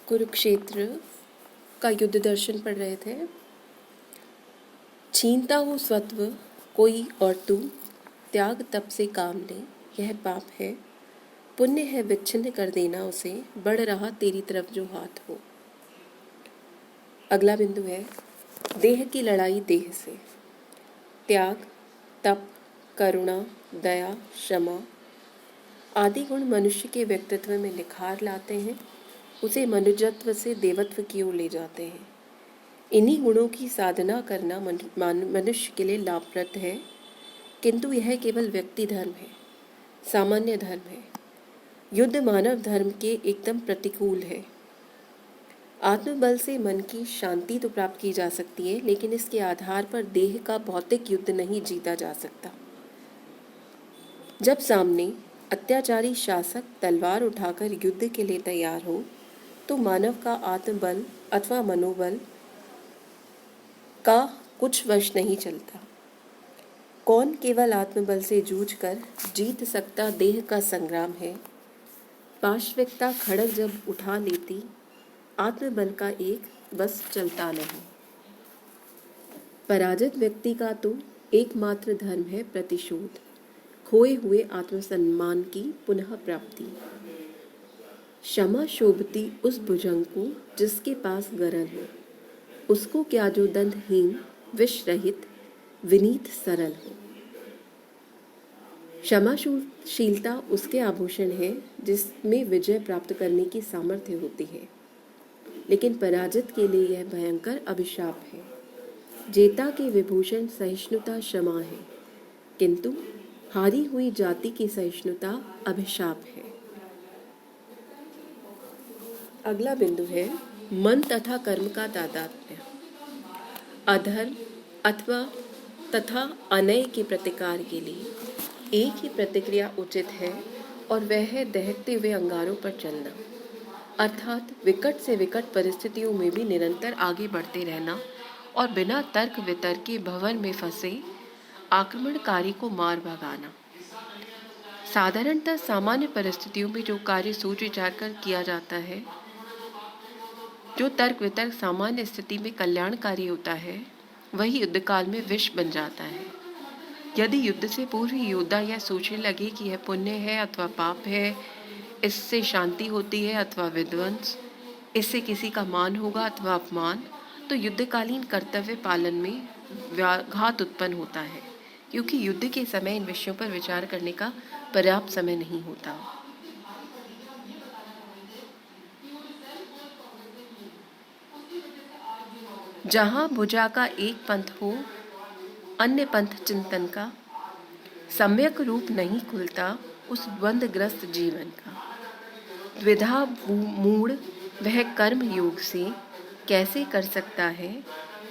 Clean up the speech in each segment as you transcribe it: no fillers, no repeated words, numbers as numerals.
कुरुक्षेत्र का युद्ध दर्शन पढ़ रहे थे। छीनता हूँ सत्व कोई और तू, त्याग तप से काम ले, यह पाप है। पुण्य है विच्छिन्न कर देना उसे, बढ़ रहा तेरी तरफ जो हाथ हो। अगला बिंदु है देह की लड़ाई देह से। त्याग, तप, करुणा, दया, क्षमा आदि गुण मनुष्य के व्यक्तित्व में निखार लाते हैं, उसे मनुजत्व से देवत्व की ओर ले जाते हैं। इन्हीं गुणों की साधना करना मनुष्य के लिए लाभप्रद है, किंतु यह केवल व्यक्ति धर्म है, सामान्य धर्म है। युद्ध मानव धर्म के एकदम प्रतिकूल है। आत्मबल से मन की शांति तो प्राप्त की जा सकती है, लेकिन इसके आधार पर देह का भौतिक युद्ध नहीं जीता जा सकता। जब सामने अत्याचारी शासक तलवार उठाकर युद्ध के लिए तैयार हो, तो मानव का आत्मबल अथवा मनोबल का कुछ वश नहीं चलता। कौन केवल आत्मबल से जूझकर जीत सकता देह का संग्राम है। पाश्विकता खड़ग जब उठा लेती, आत्मबल का एक बस चलता नहीं। पराजित व्यक्ति का तो एकमात्र धर्म है प्रतिशोध, खोए हुए आत्मसम्मान की पुनः प्राप्ति। क्षमा शोभती उस भुजंग को जिसके पास गरल हो, उसको क्या जो दंडहीन विष रहित विनीत सरल हो। क्षमाशीलता उसके आभूषण है जिसमें विजय प्राप्त करने की सामर्थ्य होती है, लेकिन पराजित के लिए यह भयंकर अभिशाप है। जेता के विभूषण सहिष्णुता क्षमा है, किंतु हारी हुई जाति की सहिष्णुता अभिशाप है। अगला बिंदु है मन तथा कर्म का तादात्म्य। अधर्म अथवा तथा अनय के प्रतिकार के लिए एक ही प्रतिक्रिया उचित है, और वह है दहकते हुए अंगारों पर चलना, अर्थात विकट से विकट परिस्थितियों में भी निरंतर आगे बढ़ते रहना और बिना तर्क वितर्क के भंवर में फंसे आक्रमणकारी को मार भगाना। साधारणतः सामान्य परिस्थितियों में जो कार्य सोच विचार कर किया जाता है, जो तर्क वितर्क सामान्य स्थिति में कल्याणकारी होता है, वही युद्ध काल में विष बन जाता है। यदि युद्ध से पूर्व योद्धा यह सोचने लगे कि यह पुण्य है अथवा पाप है, इससे शांति होती है अथवा विध्वंस, इससे किसी का मान होगा अथवा अपमान, तो युद्धकालीन कर्तव्य पालन में व्याघात उत्पन्न होता है, क्योंकि युद्ध के समय इन विषयों पर विचार करने का पर्याप्त समय नहीं होता। जहाँ भुजा का एक पंथ हो, अन्य पंथ चिंतन का, सम्यक रूप नहीं खुलता उस द्वंद्वग्रस्त जीवन का। द्विधा मूढ़ वह कर्म योग से कैसे कर सकता है,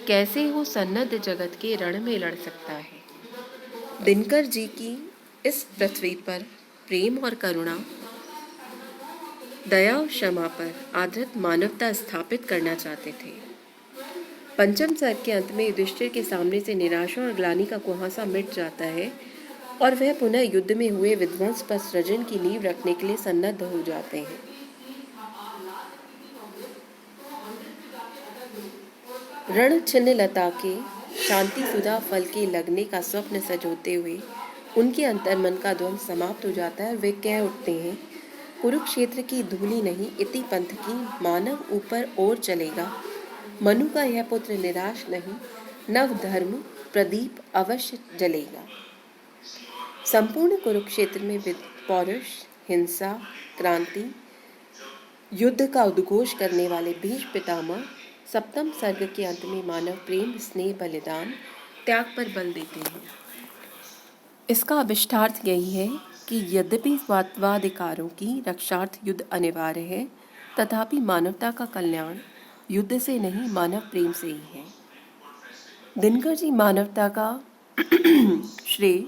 कैसे हो सन्नद्ध जगत के रण में लड़ सकता है। दिनकर जी की इस पृथ्वी पर प्रेम और करुणा, दया और क्षमा पर आधारित मानवता स्थापित करना चाहते थे। पंचम सर्ग के अंत में युधिष्ठिर के सामने से निराशा और ग्लानि का कुहासा मिट जाता है, और वह पुनः युद्ध में हुए विध्वंस पर सृजन की नींव रखने के लिए सन्नद्ध हो जाते हैं। रण छिन्न लता के शांति सुधा फल के लगने का स्वप्न सजोते हुए उनके अंतर्मन का द्वंद्व समाप्त हो जाता है, और वे कह उठते हैं, कुरुक्षेत्र की धूलि नहीं इति पंथ की, मानव ऊपर और चलेगा। मनु का यह पुत्र निराश नहीं, नव धर्म प्रदीप अवश्य जलेगा। संपूर्ण कुरुक्षेत्र में पौरुष, हिंसा, क्रांति, युद्ध का उद्घोष करने वाले भीष्म पितामह सप्तम सर्ग के अंत में मानव प्रेम, स्नेह, बलिदान, त्याग पर बल देते हैं। इसका अभिष्टार्थ यही है कि यद्यपि स्वात्वाधिकारों की रक्षार्थ युद्ध अनिवार्य है, तथापि मानवता का कल्याण युद्ध से नहीं मानव प्रेम से ही है। दिनकर जी मानवता का श्रेय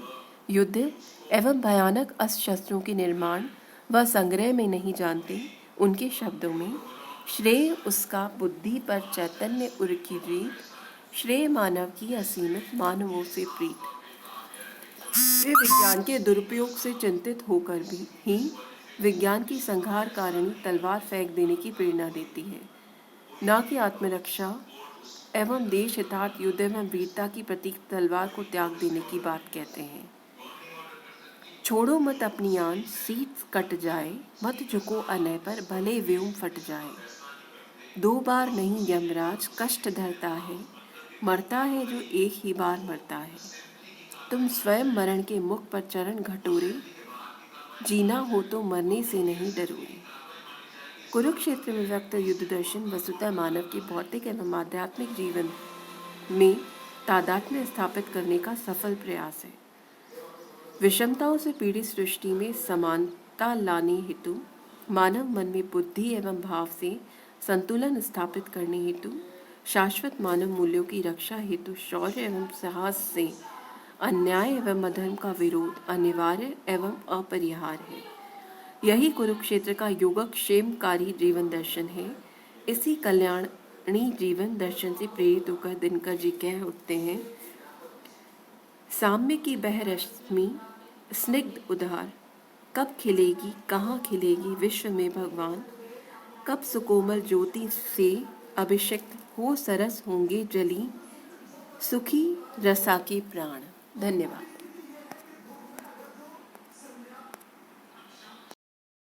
युद्ध एवं भयानक अस्त्र शस्त्रों के निर्माण व संग्रह में नहीं जानते। उनके शब्दों में श्रेय उसका बुद्धि पर चैतन्य उर की रीत, श्रेय मानव की असीमित मानवों से प्रीत। वे विज्ञान के दुरुपयोग से चिंतित होकर भी ही विज्ञान की संहारकारिणी तलवार फेंक देने की प्रेरणा देती है, न कि आत्मरक्षा एवं देश हितार्थ युद्ध एवं वीरता की प्रतीक तलवार को त्याग देने की बात कहते हैं। छोड़ो मत अपनी आन, सीट कट जाए, मत झुको अनय पर, भले व्योम फट जाए। 2 बार नहीं यमराज कष्ट धरता है, मरता है जो एक ही बार मरता है। तुम स्वयं मरण के मुख पर चरण घटोरे, जीना हो तो मरने से नहीं डरोरे। कुरुक्षेत्र में व्यक्त युद्ध दर्शन वस्तुतः मानव के भौतिक एवं आध्यात्मिक जीवन में तादात्म्य स्थापित करने का सफल प्रयास है। विषमताओं से पीड़ित सृष्टि में समानता लाने हेतु, मानव मन में बुद्धि एवं भाव से संतुलन स्थापित करने हेतु, शाश्वत मानव मूल्यों की रक्षा हेतु शौर्य एवं साहस से अन्याय एवं अधर्म का विरोध अनिवार्य एवं अपरिहार्य है। यही कुरुक्षेत्र का योगक्षेमकारी जीवन दर्शन है। इसी कल्याणी जीवन दर्शन से प्रेरित होकर दिनकर जी कह उठते हैं, साम्य की बह रश्मि स्निग्ध उधार, कब खिलेगी कहाँ खिलेगी विश्व में भगवान, कब सुकोमल ज्योति से अभिषिक्त हो सरस होंगे जली, सुखी रसा के प्राण। धन्यवाद।